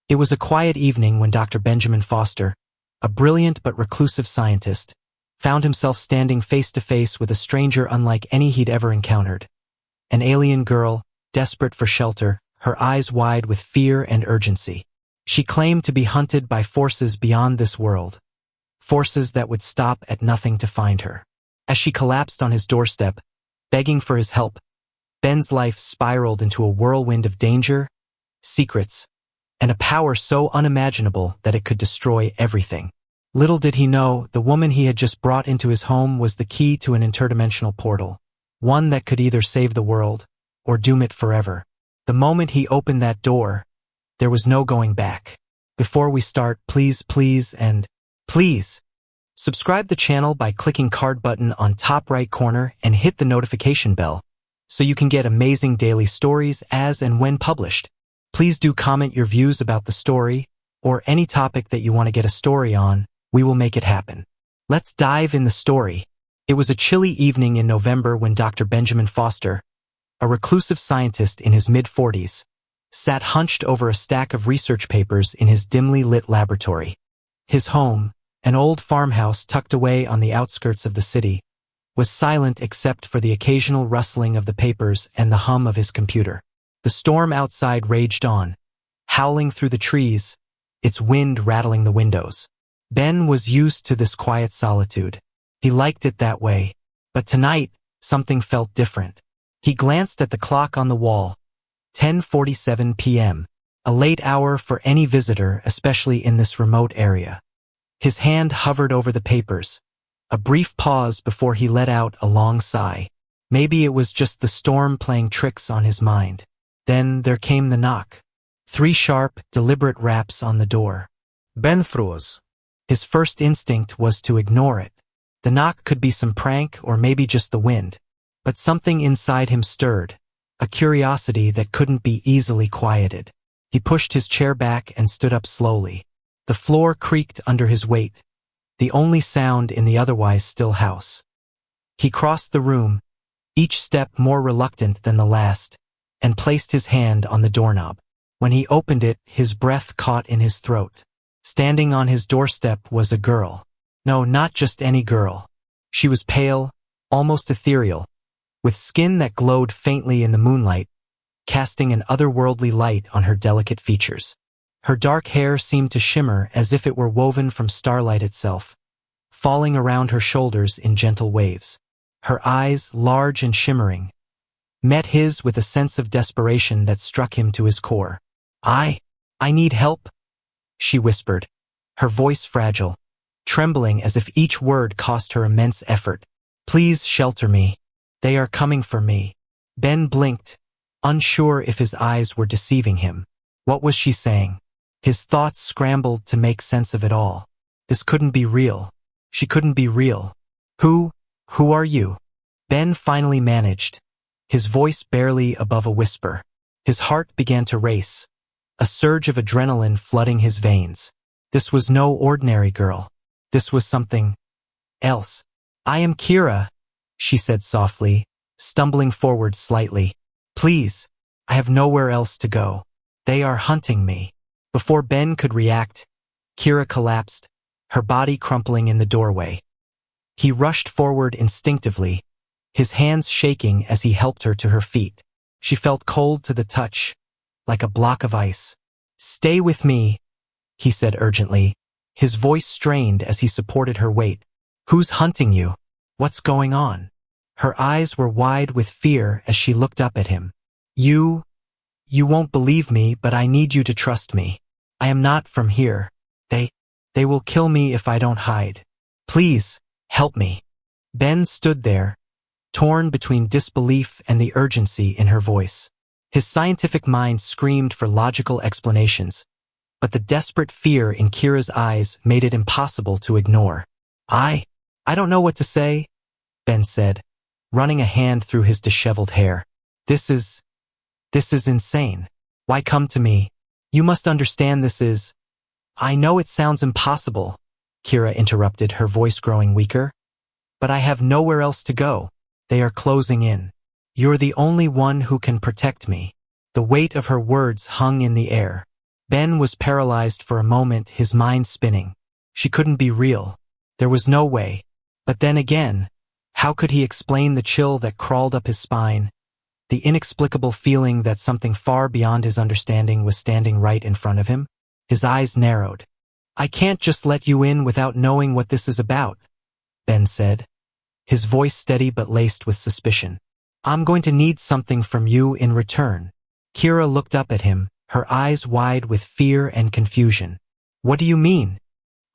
It was a quiet evening when Dr. Benjamin Foster, a brilliant but reclusive scientist, found himself standing face to face with a stranger unlike any he'd ever encountered. An alien girl, desperate for shelter, her eyes wide with fear and urgency. She claimed to be hunted by forces beyond this world, forces that would stop at nothing to find her. As she collapsed on his doorstep, begging for his help, Ben's life spiraled into a whirlwind of danger, secrets, and a power so unimaginable that it could destroy everything. Little did he know, the woman he had just brought into his home was the key to an interdimensional portal, one that could either save the world or doom it forever. The moment he opened that door, there was no going back. Before we start, please subscribe the channel by clicking card button on top right corner and hit the notification bell so you can get amazing daily stories as and when published. Please do comment your views about the story or any topic that you want to get a story on. We will make it happen. Let's dive in the story. It was a chilly evening in November when Dr. Benjamin Foster, a reclusive scientist in his mid-40s, sat hunched over a stack of research papers in his dimly lit laboratory. His home, an old farmhouse tucked away on the outskirts of the city, was silent except for the occasional rustling of the papers and the hum of his computer. The storm outside raged on, howling through the trees, its wind rattling the windows. Ben was used to this quiet solitude. He liked it that way, but tonight, something felt different. He glanced at the clock on the wall. 10:47 p.m., a late hour for any visitor, especially in this remote area. His hand hovered over the papers, a brief pause before he let out a long sigh. Maybe it was just the storm playing tricks on his mind. Then there came the knock. 3 sharp, deliberate raps on the door. Ben froze. His first instinct was to ignore it. The knock could be some prank or maybe just the wind, but something inside him stirred, a curiosity that couldn't be easily quieted. He pushed his chair back and stood up slowly. The floor creaked under his weight, the only sound in the otherwise still house. He crossed the room, each step more reluctant than the last, and placed his hand on the doorknob. When he opened it, his breath caught in his throat. Standing on his doorstep was a girl. No, not just any girl. She was pale, almost ethereal, with skin that glowed faintly in the moonlight, casting an otherworldly light on her delicate features. Her dark hair seemed to shimmer as if it were woven from starlight itself, falling around her shoulders in gentle waves. Her eyes, large and shimmering, met his with a sense of desperation that struck him to his core. I need help," she whispered, her voice fragile, trembling as if each word cost her immense effort. "Please shelter me. They are coming for me." Ben blinked, unsure if his eyes were deceiving him. What was she saying? His thoughts scrambled to make sense of it all. This couldn't be real. She couldn't be real. Who are you?" Ben finally managed, his voice barely above a whisper. His heart began to race, a surge of adrenaline flooding his veins. This was no ordinary girl. This was something else. "I am Kira," she said softly, stumbling forward slightly. "Please, I have nowhere else to go. They are hunting me." Before Ben could react, Kira collapsed, her body crumpling in the doorway. He rushed forward instinctively, his hands shaking as he helped her to her feet. She felt cold to the touch, like a block of ice. "Stay with me," he said urgently, his voice strained as he supported her weight. "Who's hunting you? What's going on?" Her eyes were wide with fear as she looked up at him. You won't believe me, but I need you to trust me. I am not from here. They will kill me if I don't hide. Please, help me." Ben stood there, torn between disbelief and the urgency in her voice. His scientific mind screamed for logical explanations, but the desperate fear in Kira's eyes made it impossible to ignore. I don't know what to say," Ben said, running a hand through his disheveled hair. This is insane. Why come to me? You must understand this is—" "I know it sounds impossible," Kira interrupted, her voice growing weaker. "But I have nowhere else to go. They are closing in. You're the only one who can protect me." The weight of her words hung in the air. Ben was paralyzed for a moment, his mind spinning. She couldn't be real. There was no way. But then again, how could he explain the chill that crawled up his spine, the inexplicable feeling that something far beyond his understanding was standing right in front of him? His eyes narrowed. "I can't just let you in without knowing what this is about," Ben said, his voice steady but laced with suspicion. "I'm going to need something from you in return." Kira looked up at him, her eyes wide with fear and confusion. "What do you mean?"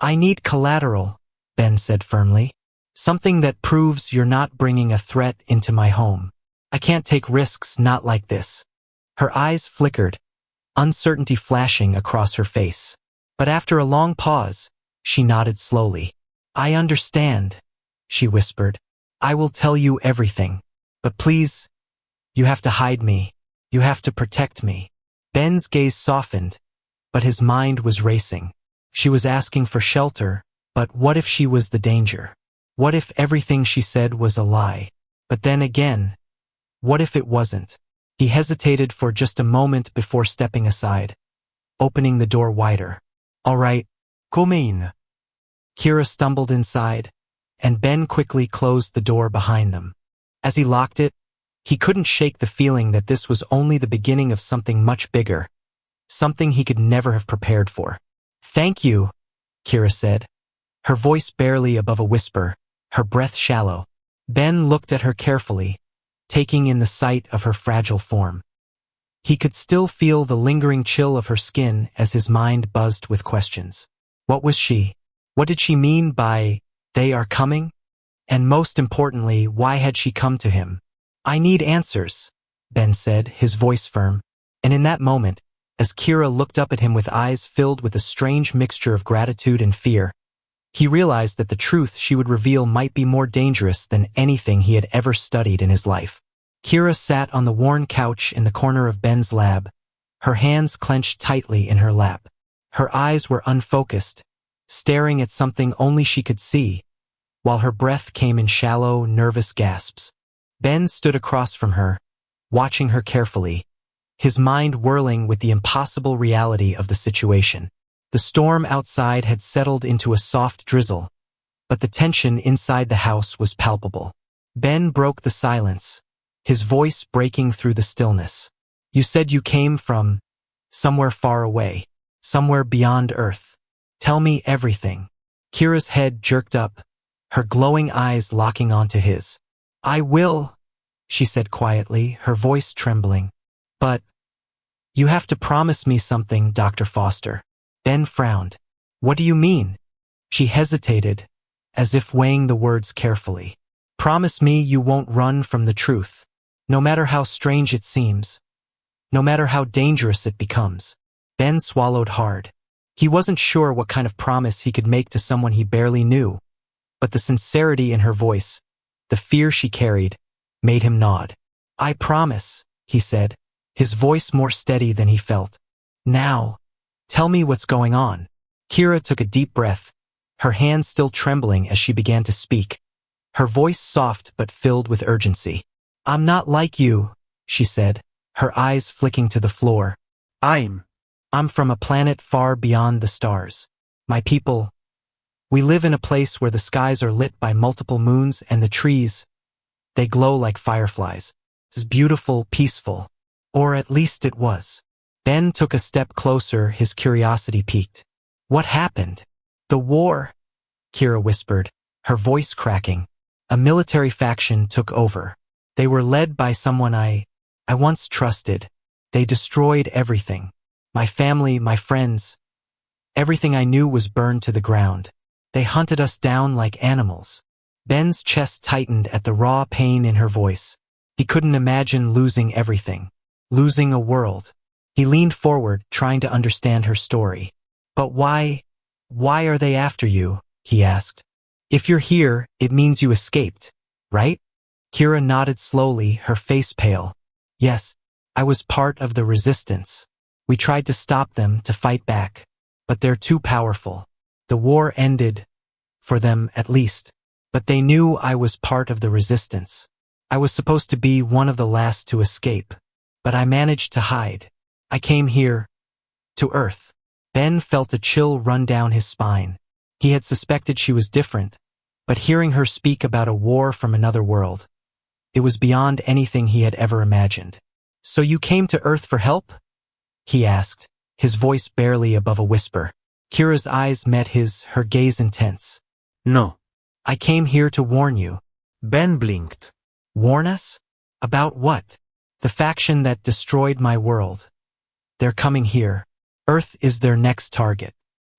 "I need collateral," Ben said firmly. "Something that proves you're not bringing a threat into my home. I can't take risks not like this." Her eyes flickered, uncertainty flashing across her face. But after a long pause, she nodded slowly. "I understand," she whispered. "I will tell you everything. But please, you have to hide me. You have to protect me." Ben's gaze softened, but his mind was racing. She was asking for shelter, but what if she was the danger? What if everything she said was a lie? But then again, what if it wasn't? He hesitated for just a moment before stepping aside, opening the door wider. "All right, come in." Kira stumbled inside, and Ben quickly closed the door behind them. As he locked it, he couldn't shake the feeling that this was only the beginning of something much bigger, something he could never have prepared for. "Thank you," Kira said, her voice barely above a whisper, her breath shallow. Ben looked at her carefully, taking in the sight of her fragile form. He could still feel the lingering chill of her skin as his mind buzzed with questions. What was she? What did she mean by, "They are coming"? And most importantly, why had she come to him? "I need answers," Ben said, his voice firm. And in that moment, as Kira looked up at him with eyes filled with a strange mixture of gratitude and fear, he realized that the truth she would reveal might be more dangerous than anything he had ever studied in his life. Kira sat on the worn couch in the corner of Ben's lab, her hands clenched tightly in her lap. Her eyes were unfocused, staring at something only she could see, while her breath came in shallow, nervous gasps. Ben stood across from her, watching her carefully, his mind whirling with the impossible reality of the situation. The storm outside had settled into a soft drizzle, but the tension inside the house was palpable. Ben broke the silence, his voice breaking through the stillness. "You said you came from somewhere far away, somewhere beyond Earth. Tell me everything." Kira's head jerked up, her glowing eyes locking onto his. "I will," she said quietly, her voice trembling. "But you have to promise me something, Dr. Foster." Ben frowned. "What do you mean?" She hesitated, as if weighing the words carefully. "Promise me you won't run from the truth, no matter how strange it seems, no matter how dangerous it becomes." Ben swallowed hard. He wasn't sure what kind of promise he could make to someone he barely knew, but the sincerity in her voice, the fear she carried, made him nod. "I promise," he said, his voice more steady than he felt. "Now, tell me what's going on." Kira took a deep breath, her hands still trembling as she began to speak, her voice soft but filled with urgency. "I'm not like you," she said, her eyes flicking to the floor. I'm from a planet far beyond the stars. My people, we live in a place where the skies are lit by multiple moons and the trees, they glow like fireflies. It's beautiful, peaceful. Or at least it was. Ben took a step closer, his curiosity piqued. "What happened?" "The war," Kira whispered, her voice cracking. "A military faction took over. They were led by someone I once trusted. They destroyed everything. My family, my friends. Everything I knew was burned to the ground. They hunted us down like animals." Ben's chest tightened at the raw pain in her voice. He couldn't imagine losing everything. Losing a world. He leaned forward, trying to understand her story. "But why are they after you?" he asked. "If you're here, it means you escaped, right?" Kira nodded slowly, her face pale. "Yes, I was part of the resistance. We tried to stop them, to fight back. But they're too powerful. The war ended, for them at least. But they knew I was part of the resistance. I was supposed to be one of the last to escape. But I managed to hide. I came here, to Earth. Ben felt a chill run down his spine. He had suspected she was different, but hearing her speak about a war from another world, it was beyond anything he had ever imagined. "So you came to Earth for help?" he asked, his voice barely above a whisper. Kira's eyes met his, her gaze intense. "No." "I came here to warn you." Ben blinked. "Warn us? About what?" "The faction that destroyed my world. They're coming here. Earth is their next target.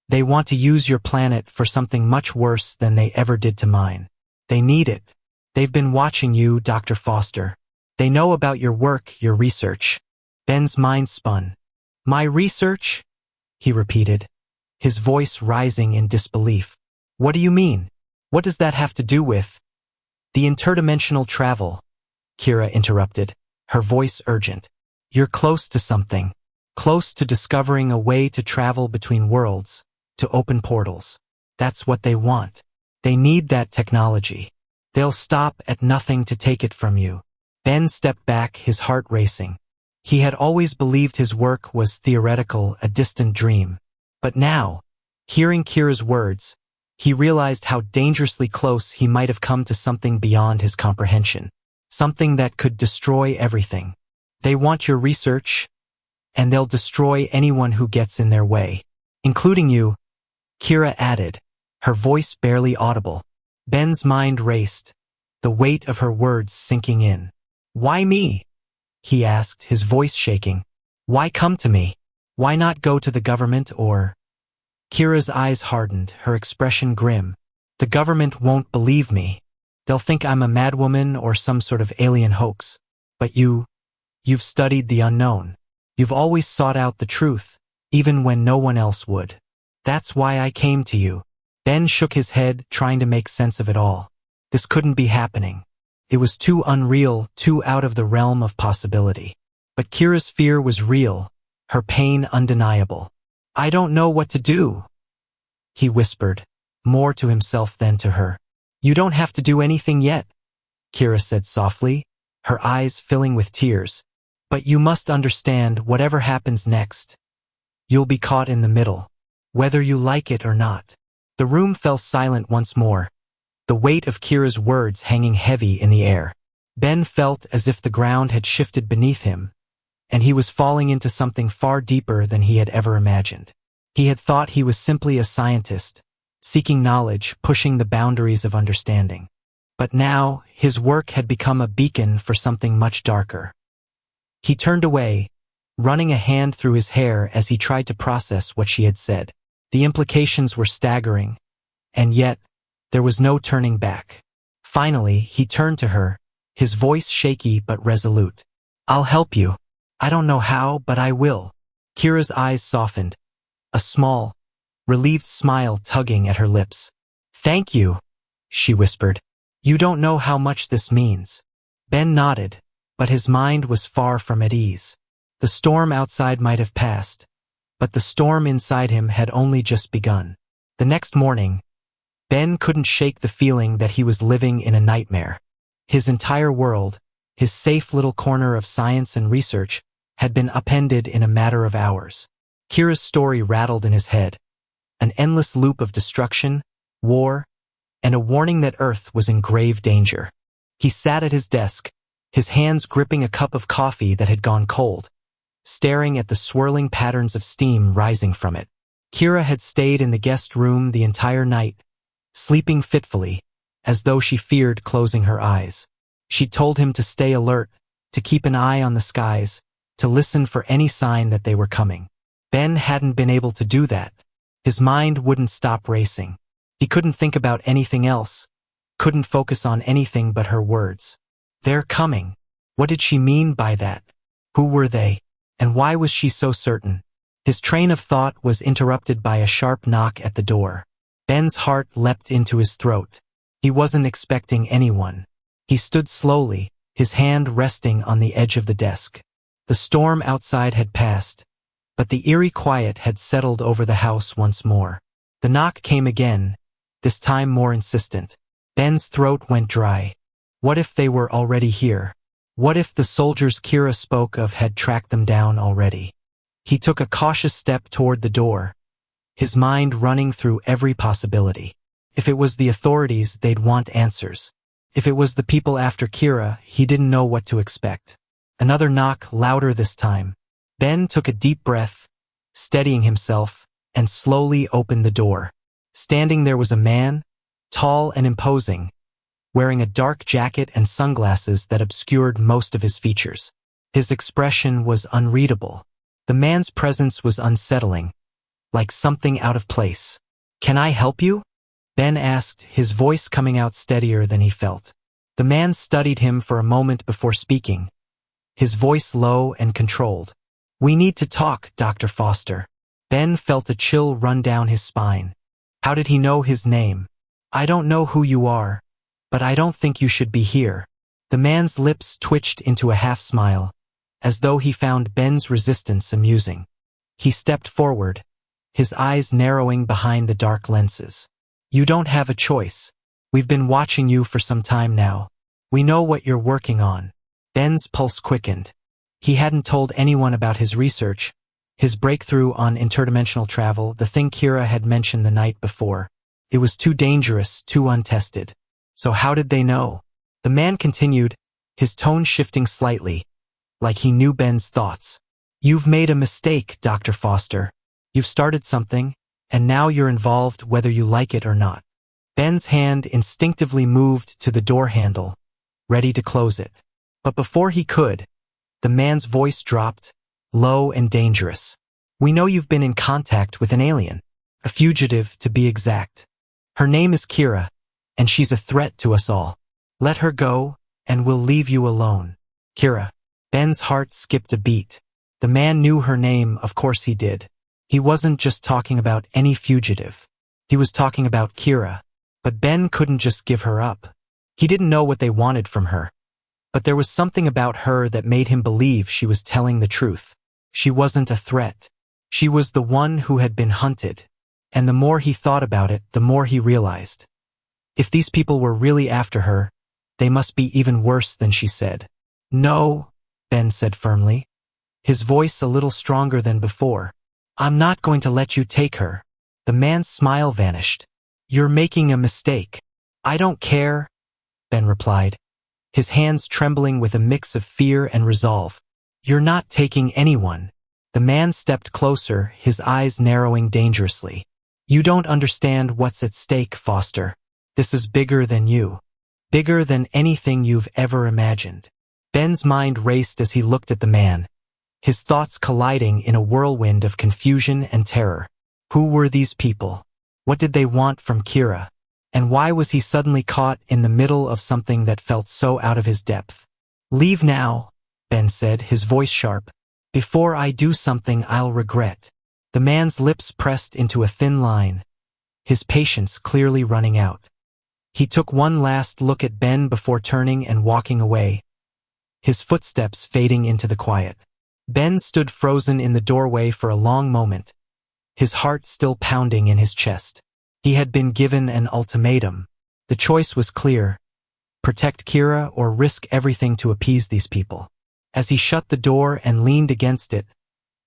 They want to use your planet for something much worse than they ever did to mine. They need it. They've been watching you, Dr. Foster. They know about your work, your research." Ben's mind spun. "My research?" he repeated, his voice rising in disbelief. "What do you mean? What does that have to do with—" "The interdimensional travel," Kira interrupted, her voice urgent. "You're close to something. Close to discovering a way to travel between worlds, to open portals. That's what they want. They need that technology. They'll stop at nothing to take it from you." Ben stepped back, his heart racing. He had always believed his work was theoretical, a distant dream. But now, hearing Kira's words, he realized how dangerously close he might have come to something beyond his comprehension. Something that could destroy everything. "They want your research, and they'll destroy anyone who gets in their way. Including you," Kira added, her voice barely audible. Ben's mind raced, the weight of her words sinking in. "Why me?" he asked, his voice shaking. "Why come to me? Why not go to the government or—" Kira's eyes hardened, her expression grim. "The government won't believe me. They'll think I'm a madwoman or some sort of alien hoax. But you've studied the unknown. You've always sought out the truth, even when no one else would. That's why I came to you." Ben shook his head, trying to make sense of it all. This couldn't be happening. It was too unreal, too out of the realm of possibility. But Kira's fear was real, her pain undeniable. "I don't know what to do," he whispered, more to himself than to her. "You don't have to do anything yet," Kira said softly, her eyes filling with tears. "But you must understand, whatever happens next, you'll be caught in the middle, whether you like it or not." The room fell silent once more, the weight of Kira's words hanging heavy in the air. Ben felt as if the ground had shifted beneath him, and he was falling into something far deeper than he had ever imagined. He had thought he was simply a scientist, seeking knowledge, pushing the boundaries of understanding. But now, his work had become a beacon for something much darker. He turned away, running a hand through his hair as he tried to process what she had said. The implications were staggering, and yet, there was no turning back. Finally, he turned to her, his voice shaky but resolute. "I'll help you. I don't know how, but I will." Kira's eyes softened, a small, relieved smile tugging at her lips. "Thank you," she whispered. "You don't know how much this means." Ben nodded, but his mind was far from at ease. The storm outside might have passed, but the storm inside him had only just begun. The next morning, Ben couldn't shake the feeling that he was living in a nightmare. His entire world, his safe little corner of science and research, had been upended in a matter of hours. Kira's story rattled in his head, an endless loop of destruction, war, and a warning that Earth was in grave danger. He sat at his desk, his hands gripping a cup of coffee that had gone cold, staring at the swirling patterns of steam rising from it. Kira had stayed in the guest room the entire night, sleeping fitfully, as though she feared closing her eyes. She told him to stay alert, to keep an eye on the skies, to listen for any sign that they were coming. Ben hadn't been able to do that. His mind wouldn't stop racing. He couldn't think about anything else, couldn't focus on anything but her words. They're coming. What did she mean by that? Who were they? And why was she so certain? His train of thought was interrupted by a sharp knock at the door. Ben's heart leapt into his throat. He wasn't expecting anyone. He stood slowly, his hand resting on the edge of the desk. The storm outside had passed, but the eerie quiet had settled over the house once more. The knock came again, this time more insistent. Ben's throat went dry. What if they were already here? What if the soldiers Kira spoke of had tracked them down already? He took a cautious step toward the door, his mind running through every possibility. If it was the authorities, they'd want answers. If it was the people after Kira, he didn't know what to expect. Another knock, louder this time. Ben took a deep breath, steadying himself, and slowly opened the door. Standing there was a man, tall and imposing, wearing a dark jacket and sunglasses that obscured most of his features. His expression was unreadable. The man's presence was unsettling, like something out of place. "Can I help you?" Ben asked, his voice coming out steadier than he felt. The man studied him for a moment before speaking, his voice low and controlled. "We need to talk, Dr. Foster." Ben felt a chill run down his spine. How did he know his name? "I don't know who you are, but I don't think you should be here." The man's lips twitched into a half-smile, as though he found Ben's resistance amusing. He stepped forward, his eyes narrowing behind the dark lenses. "You don't have a choice. We've been watching you for some time now. We know what you're working on." Ben's pulse quickened. He hadn't told anyone about his research, his breakthrough on interdimensional travel, the thing Kira had mentioned the night before. It was too dangerous, too untested. So how did they know? The man continued, his tone shifting slightly, like he knew Ben's thoughts. "You've made a mistake, Dr. Foster. You've started something, and now you're involved whether you like it or not." Ben's hand instinctively moved to the door handle, ready to close it. But before he could, the man's voice dropped, low and dangerous. "We know you've been in contact with an alien, a fugitive to be exact. Her name is Kira, and she's a threat to us all. Let her go, and we'll leave you alone." Kira. Ben's heart skipped a beat. The man knew her name, of course he did. He wasn't just talking about any fugitive. He was talking about Kira. But Ben couldn't just give her up. He didn't know what they wanted from her. But there was something about her that made him believe she was telling the truth. She wasn't a threat. She was the one who had been hunted. And the more he thought about it, the more he realized. If these people were really after her, they must be even worse than she said. "No," Ben said firmly, his voice a little stronger than before. "I'm not going to let you take her." The man's smile vanished. "You're making a mistake." "I don't care," Ben replied, his hands trembling with a mix of fear and resolve. "You're not taking anyone." The man stepped closer, his eyes narrowing dangerously. "You don't understand what's at stake, Foster. This is bigger than you. Bigger than anything you've ever imagined." Ben's mind raced as he looked at the man, his thoughts colliding in a whirlwind of confusion and terror. Who were these people? What did they want from Kira? And why was he suddenly caught in the middle of something that felt so out of his depth? "Leave now," Ben said, his voice sharp. "Before I do something I'll regret." The man's lips pressed into a thin line, his patience clearly running out. He took one last look at Ben before turning and walking away, his footsteps fading into the quiet. Ben stood frozen in the doorway for a long moment, his heart still pounding in his chest. He had been given an ultimatum. The choice was clear: protect Kira or risk everything to appease these people. As he shut the door and leaned against it,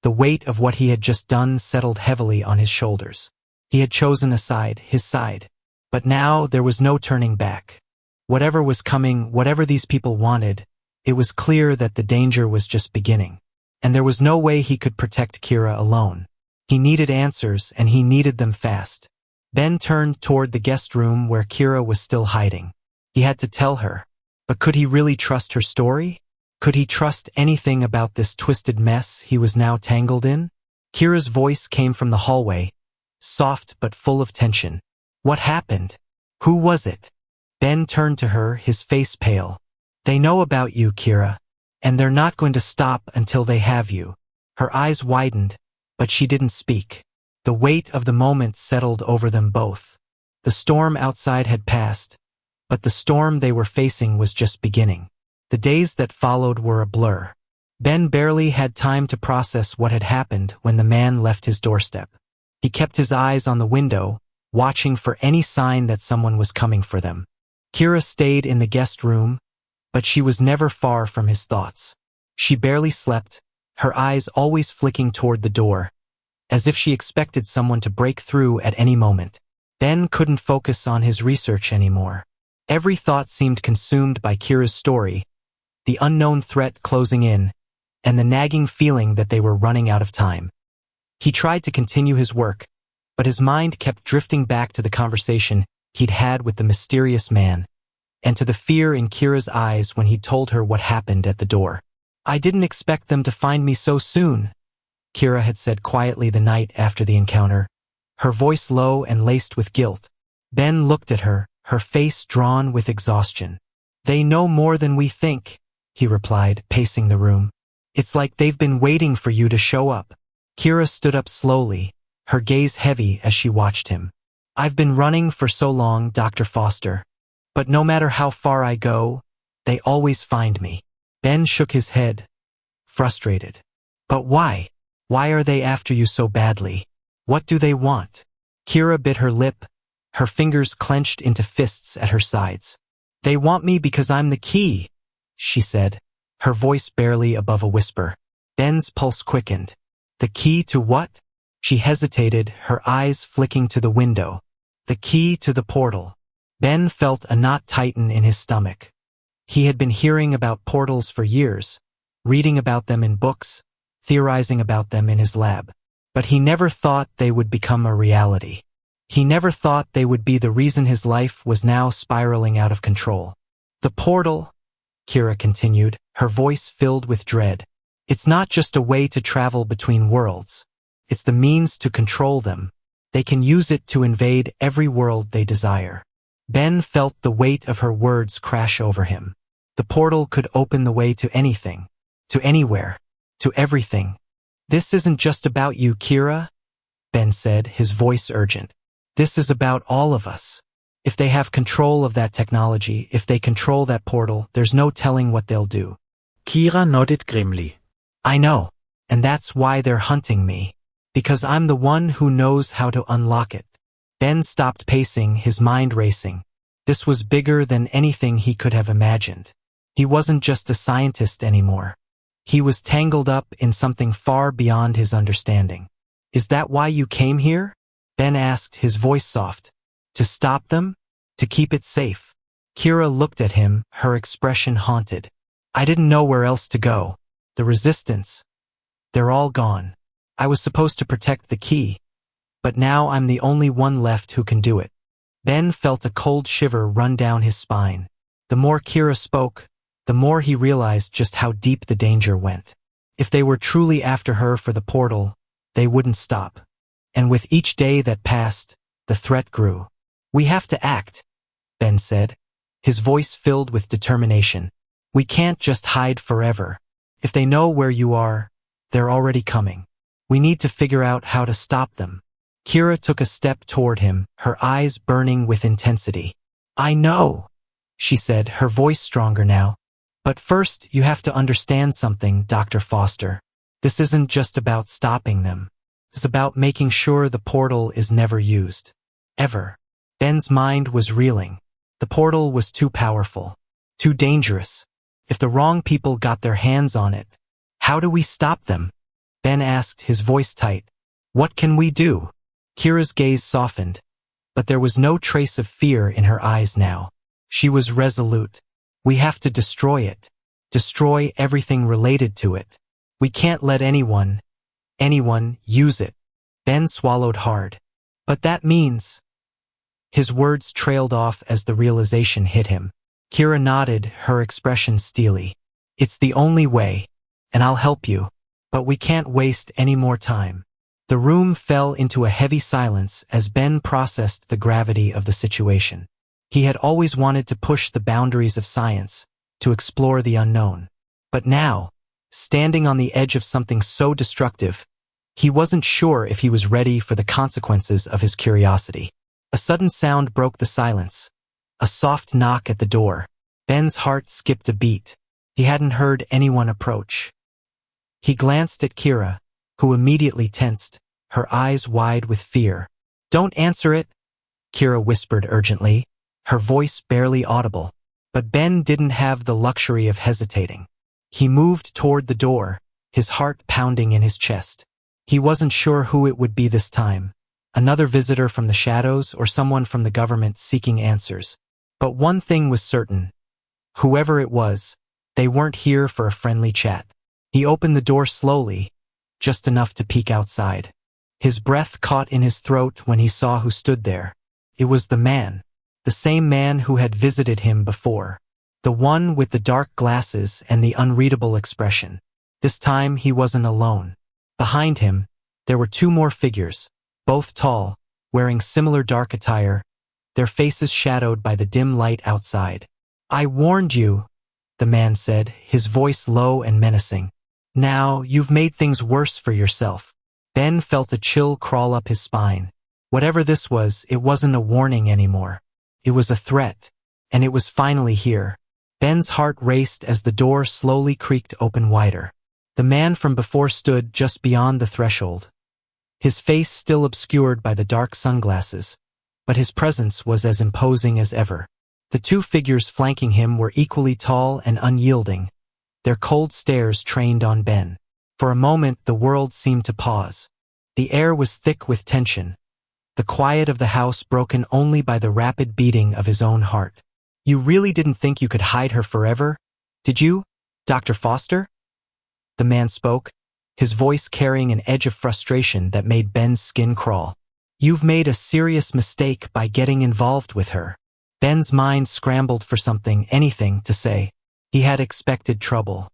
the weight of what he had just done settled heavily on his shoulders. He had chosen a side, his side. But now there was no turning back. Whatever was coming, whatever these people wanted, it was clear that the danger was just beginning. And there was no way he could protect Kira alone. He needed answers, and he needed them fast. Ben turned toward the guest room where Kira was still hiding. He had to tell her. But could he really trust her story? Could he trust anything about this twisted mess he was now tangled in? Kira's voice came from the hallway, soft but full of tension. "What happened? Who was it?" Ben turned to her, his face pale. "They know about you, Kira, and they're not going to stop until they have you." Her eyes widened, but she didn't speak. The weight of the moment settled over them both. The storm outside had passed, but the storm they were facing was just beginning. The days that followed were a blur. Ben barely had time to process what had happened when the man left his doorstep. He kept his eyes on the window, watching for any sign that someone was coming for them. Kira stayed in the guest room, but she was never far from his thoughts. She barely slept, her eyes always flicking toward the door, as if she expected someone to break through at any moment. Ben couldn't focus on his research anymore. Every thought seemed consumed by Kira's story, the unknown threat closing in, and the nagging feeling that they were running out of time. He tried to continue his work, but his mind kept drifting back to the conversation he'd had with the mysterious man, and to the fear in Kira's eyes when he told her what happened at the door. "I didn't expect them to find me so soon," Kira had said quietly the night after the encounter, her voice low and laced with guilt. Ben looked at her, her face drawn with exhaustion. "They know more than we think," he replied, pacing the room. "It's like they've been waiting for you to show up." Kira stood up slowly, her gaze heavy as she watched him. "I've been running for so long, Dr. Foster. But no matter how far I go, they always find me." Ben shook his head, frustrated. "But why? Why are they after you so badly? What do they want?" Kira bit her lip, her fingers clenched into fists at her sides. "They want me because I'm the key," she said, her voice barely above a whisper. Ben's pulse quickened. "The key to what?" She hesitated, her eyes flicking to the window. "The key to the portal." Ben felt a knot tighten in his stomach. He had been hearing about portals for years, reading about them in books, theorizing about them in his lab. But he never thought they would become a reality. He never thought they would be the reason his life was now spiraling out of control. "The portal," Kira continued, her voice filled with dread. "It's not just a way to travel between worlds. It's the means to control them. They can use it to invade every world they desire." Ben felt the weight of her words crash over him. The portal could open the way to anything, to anywhere, to everything. "This isn't just about you, Kira," Ben said, his voice urgent. "This is about all of us. If they have control of that technology, if they control that portal, there's no telling what they'll do." Kira nodded grimly. "I know, and that's why they're hunting me. Because I'm the one who knows how to unlock it." Ben stopped pacing, his mind racing. This was bigger than anything he could have imagined. He wasn't just a scientist anymore. He was tangled up in something far beyond his understanding. "Is that why you came here?" Ben asked, his voice soft. "To stop them? To keep it safe?" Kira looked at him, her expression haunted. "I didn't know where else to go. The resistance. They're all gone. I was supposed to protect the key. But now I'm the only one left who can do it." Ben felt a cold shiver run down his spine. The more Kira spoke, the more he realized just how deep the danger went. If they were truly after her for the portal, they wouldn't stop. And with each day that passed, the threat grew. "We have to act," Ben said, his voice filled with determination. "We can't just hide forever. If they know where you are, they're already coming. We need to figure out how to stop them." Kira took a step toward him, her eyes burning with intensity. "I know," she said, her voice stronger now. "But first, you have to understand something, Dr. Foster. This isn't just about stopping them. It's about making sure the portal is never used. Ever." Ben's mind was reeling. The portal was too powerful, too dangerous. If the wrong people got their hands on it, how do we stop them? Ben asked, his voice tight. "What can we do?" Kira's gaze softened, but there was no trace of fear in her eyes now. She was resolute. "We have to destroy it. Destroy everything related to it. We can't let anyone use it." Ben swallowed hard. "But that means—" His words trailed off as the realization hit him. Kira nodded, her expression steely. "It's the only way, and I'll help you. But we can't waste any more time." The room fell into a heavy silence as Ben processed the gravity of the situation. He had always wanted to push the boundaries of science, to explore the unknown. But now, standing on the edge of something so destructive, he wasn't sure if he was ready for the consequences of his curiosity. A sudden sound broke the silence. A soft knock at the door. Ben's heart skipped a beat. He hadn't heard anyone approach. He glanced at Kira, who immediately tensed, her eyes wide with fear. "Don't answer it," Kira whispered urgently, her voice barely audible. But Ben didn't have the luxury of hesitating. He moved toward the door, his heart pounding in his chest. He wasn't sure who it would be this time, another visitor from the shadows or someone from the government seeking answers. But one thing was certain. Whoever it was, they weren't here for a friendly chat. He opened the door slowly, just enough to peek outside. His breath caught in his throat when he saw who stood there. It was the same man who had visited him before. The one with the dark glasses and the unreadable expression. This time he wasn't alone. Behind him, there were two more figures, both tall, wearing similar dark attire, their faces shadowed by the dim light outside. "I warned you," the man said, his voice low and menacing. "Now, you've made things worse for yourself." Ben felt a chill crawl up his spine. Whatever this was, it wasn't a warning anymore. It was a threat, and it was finally here. Ben's heart raced as the door slowly creaked open wider. The man from before stood just beyond the threshold, his face still obscured by the dark sunglasses, but his presence was as imposing as ever. The two figures flanking him were equally tall and unyielding, their cold stares trained on Ben. For a moment the world seemed to pause. The air was thick with tension, the quiet of the house broken only by the rapid beating of his own heart. "You really didn't think you could hide her forever, did you, Dr. Foster?" The man spoke, his voice carrying an edge of frustration that made Ben's skin crawl. "You've made a serious mistake by getting involved with her." Ben's mind scrambled for something, anything, to say. He had expected trouble.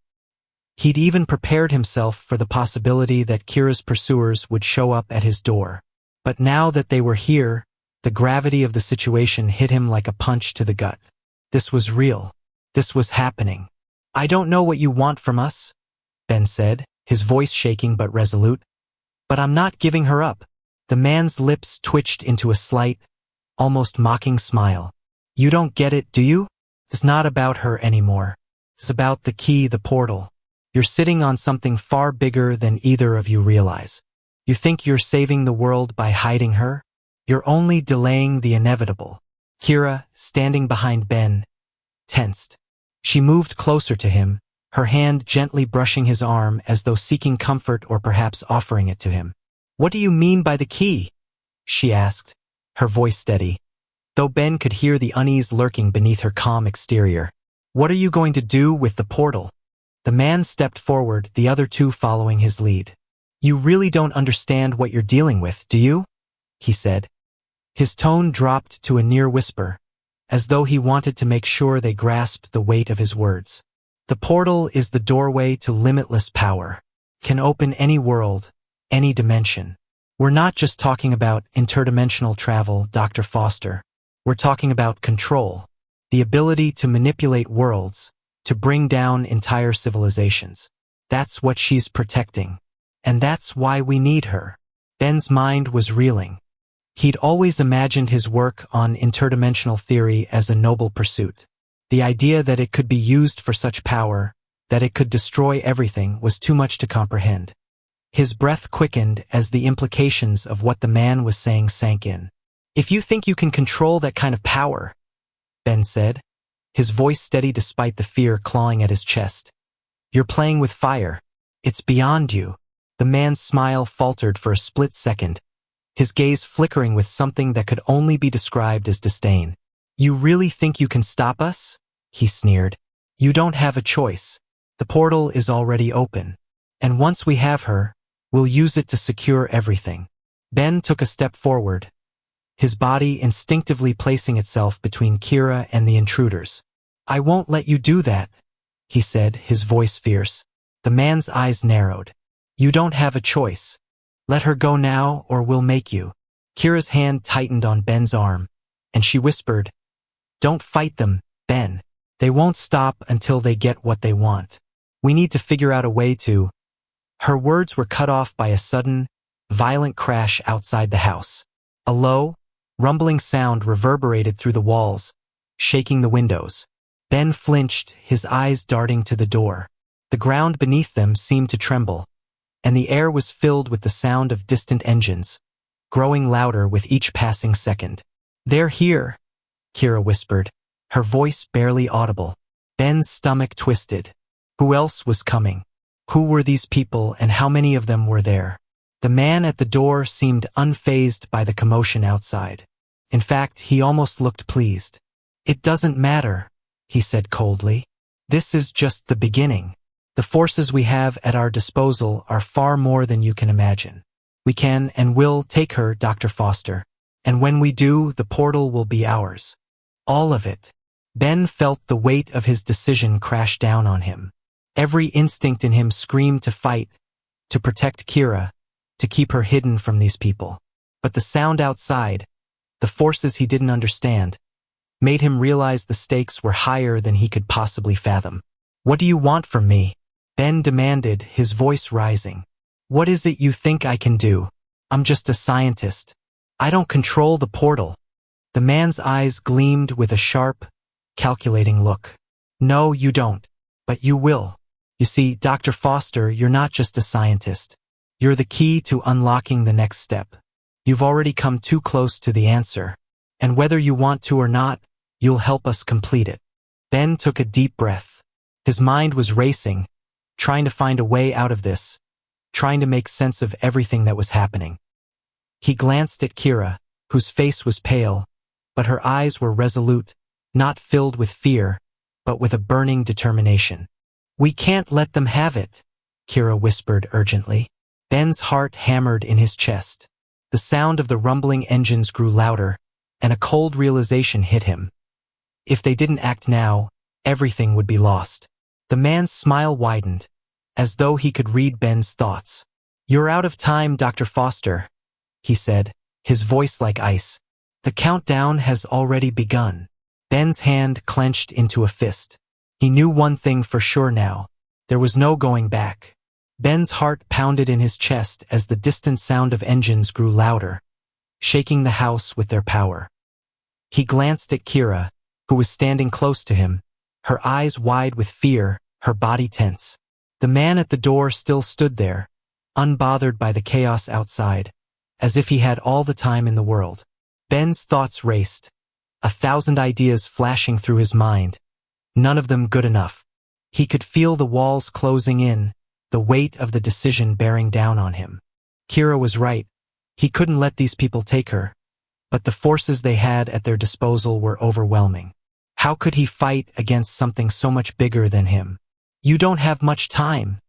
He'd even prepared himself for the possibility that Kira's pursuers would show up at his door. But now that they were here, the gravity of the situation hit him like a punch to the gut. This was real. This was happening. "I don't know what you want from us," Ben said, his voice shaking but resolute. "But I'm not giving her up." The man's lips twitched into a slight, almost mocking smile. "You don't get it, do you? It's not about her anymore. It's about the key, the portal. You're sitting on something far bigger than either of you realize. You think you're saving the world by hiding her? You're only delaying the inevitable." Kira, standing behind Ben, tensed. She moved closer to him, her hand gently brushing his arm as though seeking comfort or perhaps offering it to him. "What do you mean by the key?" she asked, her voice steady, though Ben could hear the unease lurking beneath her calm exterior. "What are you going to do with the portal?" The man stepped forward, the other two following his lead. "You really don't understand what you're dealing with, do you?" he said. His tone dropped to a near whisper, as though he wanted to make sure they grasped the weight of his words. "The portal is the doorway to limitless power. Can open any world, any dimension. We're not just talking about interdimensional travel, Dr. Foster. We're talking about control, the ability to manipulate worlds, to bring down entire civilizations. That's what she's protecting. And that's why we need her." Ben's mind was reeling. He'd always imagined his work on interdimensional theory as a noble pursuit. The idea that it could be used for such power, that it could destroy everything, was too much to comprehend. His breath quickened as the implications of what the man was saying sank in. "If you think you can control that kind of power," Ben said, his voice steady despite the fear clawing at his chest, "you're playing with fire. It's beyond you." The man's smile faltered for a split second, his gaze flickering with something that could only be described as disdain. "You really think you can stop us?" he sneered. "You don't have a choice. The portal is already open. And once we have her, we'll use it to secure everything." Ben took a step forward, his body instinctively placing itself between Kira and the intruders. "I won't let you do that," he said, his voice fierce. The man's eyes narrowed. "You don't have a choice. Let her go now or we'll make you." Kira's hand tightened on Ben's arm, and she whispered, "Don't fight them, Ben. They won't stop until they get what they want. We need to figure out a way to—" Her words were cut off by a sudden, violent crash outside the house. A low, rumbling sound reverberated through the walls, shaking the windows. Ben flinched, his eyes darting to the door. The ground beneath them seemed to tremble, and the air was filled with the sound of distant engines, growing louder with each passing second. "They're here," Kira whispered, her voice barely audible. Ben's stomach twisted. Who else was coming? Who were these people and how many of them were there? The man at the door seemed unfazed by the commotion outside. In fact, he almost looked pleased. "It doesn't matter," he said coldly. "This is just the beginning. The forces we have at our disposal are far more than you can imagine. We can and will take her, Dr. Foster. And when we do, the portal will be ours. All of it." Ben felt the weight of his decision crash down on him. Every instinct in him screamed to fight, to protect Kira, to keep her hidden from these people. But the sound outside, the forces he didn't understand, made him realize the stakes were higher than he could possibly fathom. "What do you want from me?" Ben demanded, his voice rising. "What is it you think I can do? I'm just a scientist. I don't control the portal." The man's eyes gleamed with a sharp, calculating look. "No, you don't. But you will. You see, Dr. Foster, you're not just a scientist. You're the key to unlocking the next step. You've already come too close to the answer. And whether you want to or not, you'll help us complete it." Ben took a deep breath. His mind was racing, trying to find a way out of this, trying to make sense of everything that was happening. He glanced at Kira, whose face was pale, but her eyes were resolute, not filled with fear, but with a burning determination. "We can't let them have it," Kira whispered urgently. Ben's heart hammered in his chest. The sound of the rumbling engines grew louder, and a cold realization hit him. If they didn't act now, everything would be lost. The man's smile widened, as though he could read Ben's thoughts. "You're out of time, Dr. Foster," he said, his voice like ice. "The countdown has already begun." Ben's hand clenched into a fist. He knew one thing for sure now. There was no going back. Ben's heart pounded in his chest as the distant sound of engines grew louder, shaking the house with their power. He glanced at Kira, who was standing close to him, her eyes wide with fear, her body tense. The man at the door still stood there, unbothered by the chaos outside, as if he had all the time in the world. Ben's thoughts raced, 1,000 ideas flashing through his mind, none of them good enough. He could feel the walls closing in, the weight of the decision bearing down on him. Kira was right. He couldn't let these people take her, but the forces they had at their disposal were overwhelming. How could he fight against something so much bigger than him? "You don't have much time,"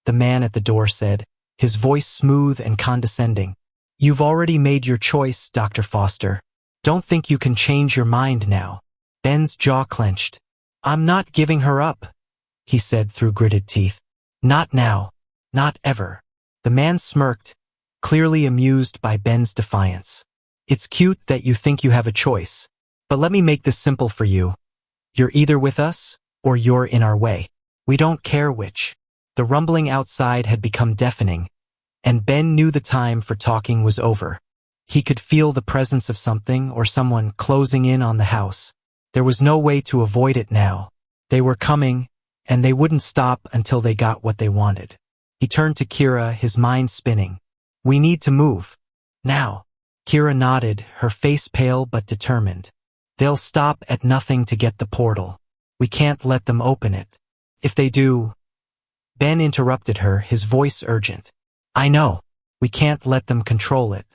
the man at the door said, his voice smooth and condescending. "You've already made your choice, Dr. Foster. Don't think you can change your mind now." Ben's jaw clenched. "I'm not giving her up," he said through gritted teeth. "Not now. Not ever." The man smirked, clearly amused by Ben's defiance. "It's cute that you think you have a choice, but let me make this simple for you. You're either with us, or you're in our way. We don't care which." The rumbling outside had become deafening, and Ben knew the time for talking was over. He could feel the presence of something or someone closing in on the house. There was no way to avoid it now. They were coming, and they wouldn't stop until they got what they wanted. He turned to Kira, his mind spinning. "We need to move. Now." Kira nodded, her face pale but determined. "They'll stop at nothing to get the portal. We can't let them open it. If they do—" Ben interrupted her, his voice urgent. "I know. We can't let them control it.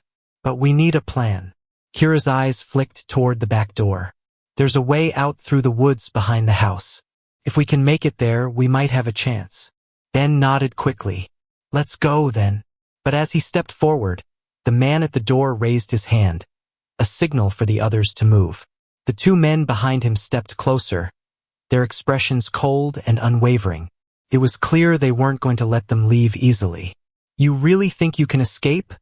But we need a plan." Kira's eyes flicked toward the back door. "There's a way out through the woods behind the house. If we can make it there, we might have a chance." Ben nodded quickly. "Let's go, then." But as he stepped forward, the man at the door raised his hand, a signal for the others to move. The two men behind him stepped closer, their expressions cold and unwavering. It was clear they weren't going to let them leave easily. "You really think you can escape?"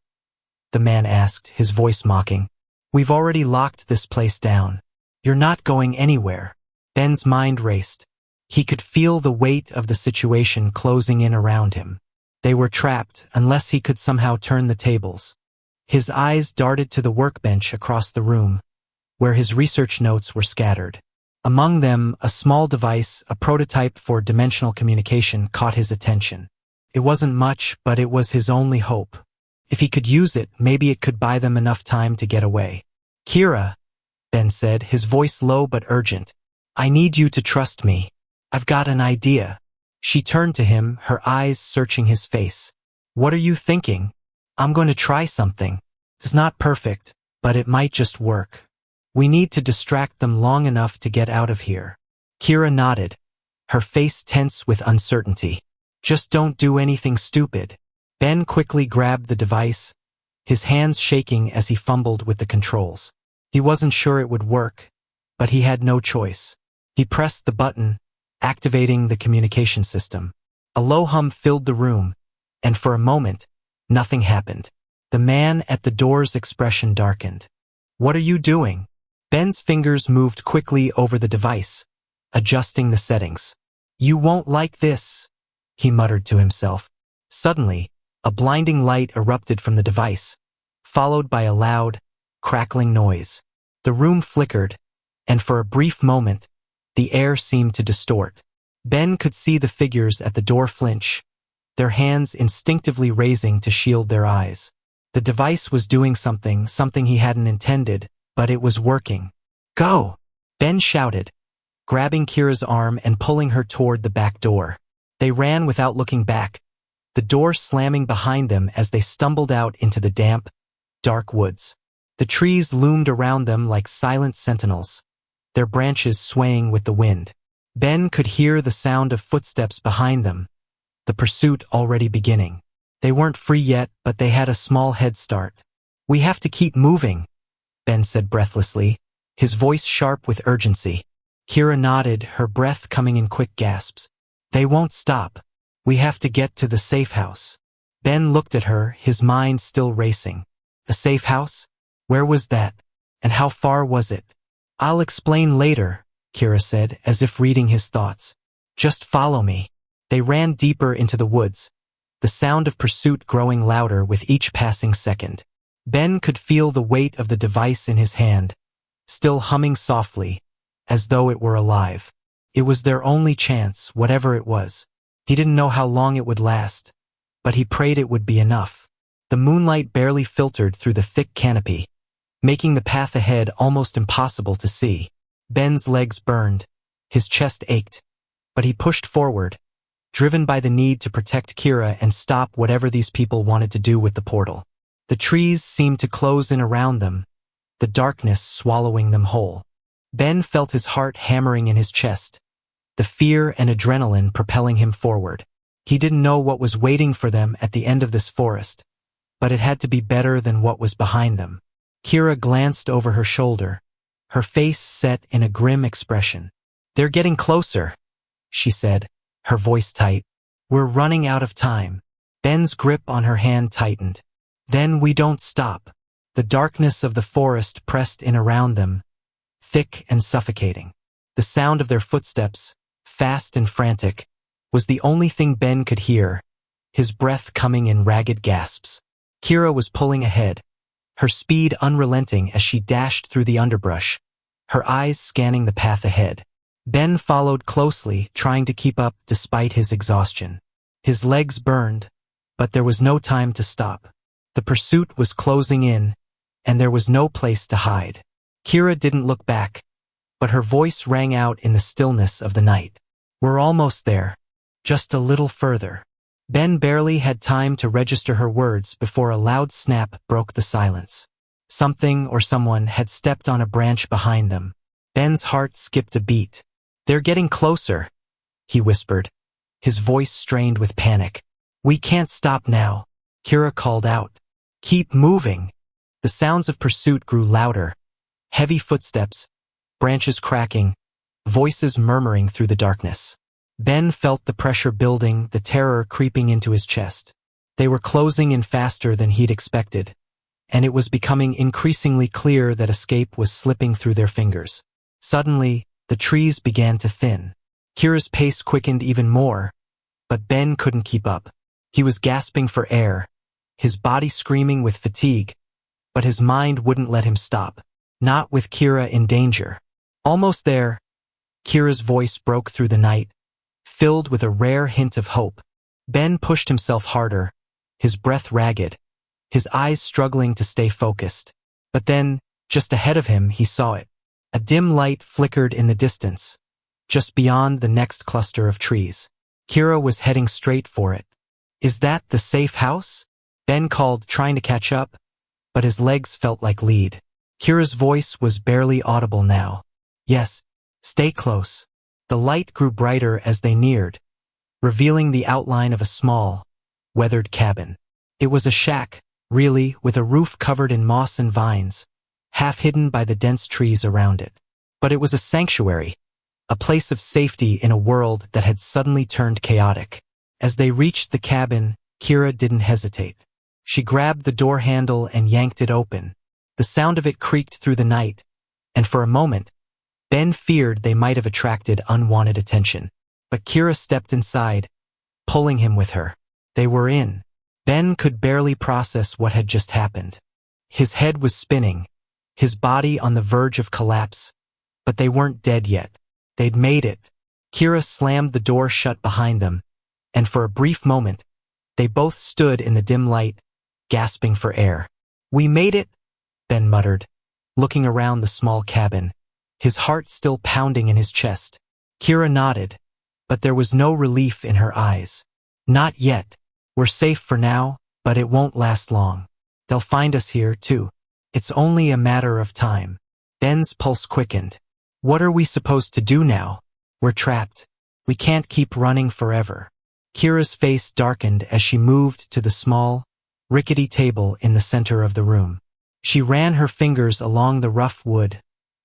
the man asked, his voice mocking. "We've already locked this place down. You're not going anywhere." Ben's mind raced. He could feel the weight of the situation closing in around him. They were trapped unless he could somehow turn the tables. His eyes darted to the workbench across the room, where his research notes were scattered. Among them, a small device, a prototype for dimensional communication, caught his attention. It wasn't much, but it was his only hope. If he could use it, maybe it could buy them enough time to get away. "Kira," Ben said, his voice low but urgent, "I need you to trust me. I've got an idea." She turned to him, her eyes searching his face. "What are you thinking?" I'm going to try something. It's not perfect, but it might just work. We need to distract them long enough to get out of here. Kira nodded, her face tense with uncertainty. Just don't do anything stupid. Ben quickly grabbed the device, his hands shaking as he fumbled with the controls. He wasn't sure it would work, but he had no choice. He pressed the button, activating the communication system. A low hum filled the room, and for a moment, nothing happened. The man at the door's expression darkened. What are you doing? Ben's fingers moved quickly over the device, adjusting the settings. You won't like this, he muttered to himself. Suddenly, a blinding light erupted from the device, followed by a loud, crackling noise. The room flickered, and for a brief moment, the air seemed to distort. Ben could see the figures at the door flinch, their hands instinctively raising to shield their eyes. The device was doing something he hadn't intended, but it was working. Go! Ben shouted, grabbing Kira's arm and pulling her toward the back door. They ran without looking back, the door slamming behind them as they stumbled out into the damp, dark woods. The trees loomed around them like silent sentinels, their branches swaying with the wind. Ben could hear the sound of footsteps behind them, the pursuit already beginning. They weren't free yet, but they had a small head start. We have to keep moving, Ben said breathlessly, his voice sharp with urgency. Kira nodded, her breath coming in quick gasps. They won't stop. We have to get to the safe house. Ben looked at her, his mind still racing. A safe house? Where was that? And how far was it? I'll explain later, Kira said, as if reading his thoughts. Just follow me. They ran deeper into the woods, the sound of pursuit growing louder with each passing second. Ben could feel the weight of the device in his hand, still humming softly, as though it were alive. It was their only chance, whatever it was. He didn't know how long it would last, but he prayed it would be enough. The moonlight barely filtered through the thick canopy, making the path ahead almost impossible to see. Ben's legs burned, his chest ached, but he pushed forward, driven by the need to protect Kira and stop whatever these people wanted to do with the portal. The trees seemed to close in around them, the darkness swallowing them whole. Ben felt his heart hammering in his chest, the fear and adrenaline propelling him forward. He didn't know what was waiting for them at the end of this forest, but it had to be better than what was behind them. Kira glanced over her shoulder, her face set in a grim expression. They're getting closer, she said, her voice tight. We're running out of time. Ben's grip on her hand tightened. Then we don't stop. The darkness of the forest pressed in around them, thick and suffocating. The sound of their footsteps, fast and frantic, was the only thing Ben could hear, his breath coming in ragged gasps. Kira was pulling ahead, her speed unrelenting as she dashed through the underbrush, her eyes scanning the path ahead. Ben followed closely, trying to keep up despite his exhaustion. His legs burned, but there was no time to stop. The pursuit was closing in, and there was no place to hide. Kira didn't look back, but her voice rang out in the stillness of the night. We're almost there. Just a little further. Ben barely had time to register her words before a loud snap broke the silence. Something or someone had stepped on a branch behind them. Ben's heart skipped a beat. They're getting closer, he whispered, his voice strained with panic. We can't stop now, Kira called out. Keep moving. The sounds of pursuit grew louder. Heavy footsteps, branches cracking, voices murmuring through the darkness. Ben felt the pressure building, the terror creeping into his chest. They were closing in faster than he'd expected, and it was becoming increasingly clear that escape was slipping through their fingers. Suddenly, the trees began to thin. Kira's pace quickened even more, but Ben couldn't keep up. He was gasping for air, his body screaming with fatigue, but his mind wouldn't let him stop. Not with Kira in danger. Almost there, Kira's voice broke through the night, filled with a rare hint of hope. Ben pushed himself harder, his breath ragged, his eyes struggling to stay focused. But then, just ahead of him, he saw it. A dim light flickered in the distance, just beyond the next cluster of trees. Kira was heading straight for it. Is that the safe house? Ben called, trying to catch up, but his legs felt like lead. Kira's voice was barely audible now. Yes, stay close. The light grew brighter as they neared, revealing the outline of a small, weathered cabin. It was a shack, really, with a roof covered in moss and vines, half hidden by the dense trees around it. But it was a sanctuary, a place of safety in a world that had suddenly turned chaotic. As they reached the cabin, Kira didn't hesitate. She grabbed the door handle and yanked it open. The sound of it creaked through the night, and for a moment, Ben feared they might have attracted unwanted attention. But Kira stepped inside, pulling him with her. They were in. Ben could barely process what had just happened. His head was spinning, his body on the verge of collapse, but they weren't dead yet. They'd made it. Kira slammed the door shut behind them, and for a brief moment, they both stood in the dim light, gasping for air. "We made it," Ben muttered, looking around the small cabin, his heart still pounding in his chest. Kira nodded, but there was no relief in her eyes. "Not yet. We're safe for now, but it won't last long. They'll find us here, too. It's only a matter of time." Ben's pulse quickened. "What are we supposed to do now? We're trapped. We can't keep running forever." Kira's face darkened as she moved to the small, rickety table in the center of the room. She ran her fingers along the rough wood,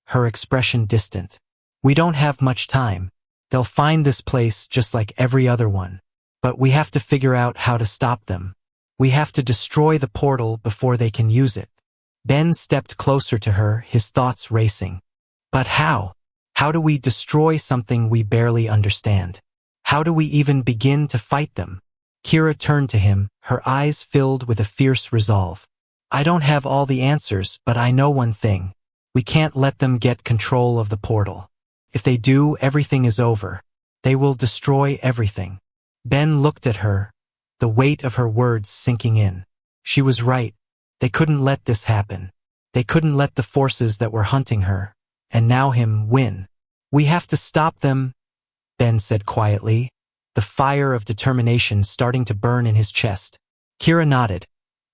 her expression distant. "We don't have much time. They'll find this place just like every other one. But we have to figure out how to stop them. We have to destroy the portal before they can use it." Ben stepped closer to her, his thoughts racing. "But how? How do we destroy something we barely understand? How do we even begin to fight them?" Kira turned to him, her eyes filled with a fierce resolve. "I don't have all the answers, but I know one thing. We can't let them get control of the portal. If they do, everything is over. They will destroy everything." Ben looked at her, the weight of her words sinking in. She was right. They couldn't let this happen. They couldn't let the forces that were hunting her, and now him, win. "We have to stop them," Ben said quietly, the fire of determination starting to burn in his chest. Kira nodded,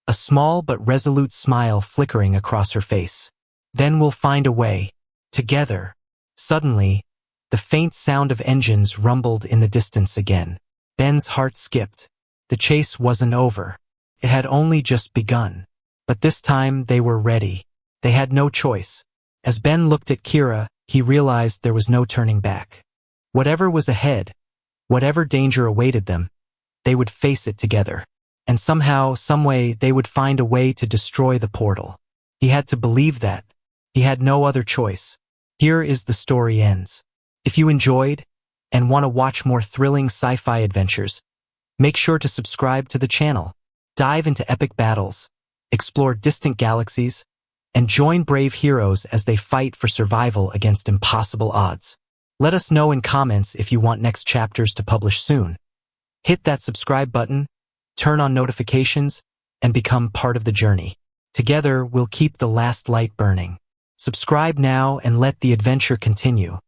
a small but resolute smile flickering across her face. "Then we'll find a way. Together." Suddenly, the faint sound of engines rumbled in the distance again. Ben's heart skipped. The chase wasn't over. It had only just begun. But this time they were ready. They had no choice. As Ben looked at Kira, he realized there was no turning back. Whatever was ahead, whatever danger awaited them, they would face it together. And somehow, someway, they would find a way to destroy the portal. He had to believe that. He had no other choice. Here is the story ends. If you enjoyed and want to watch more thrilling sci-fi adventures, make sure to subscribe to the channel. Dive into epic battles, explore distant galaxies, and join brave heroes as they fight for survival against impossible odds. Let us know in comments if you want next chapters to publish soon. Hit that subscribe button, turn on notifications, and become part of the journey. Together, we'll keep the last light burning. Subscribe now and let the adventure continue.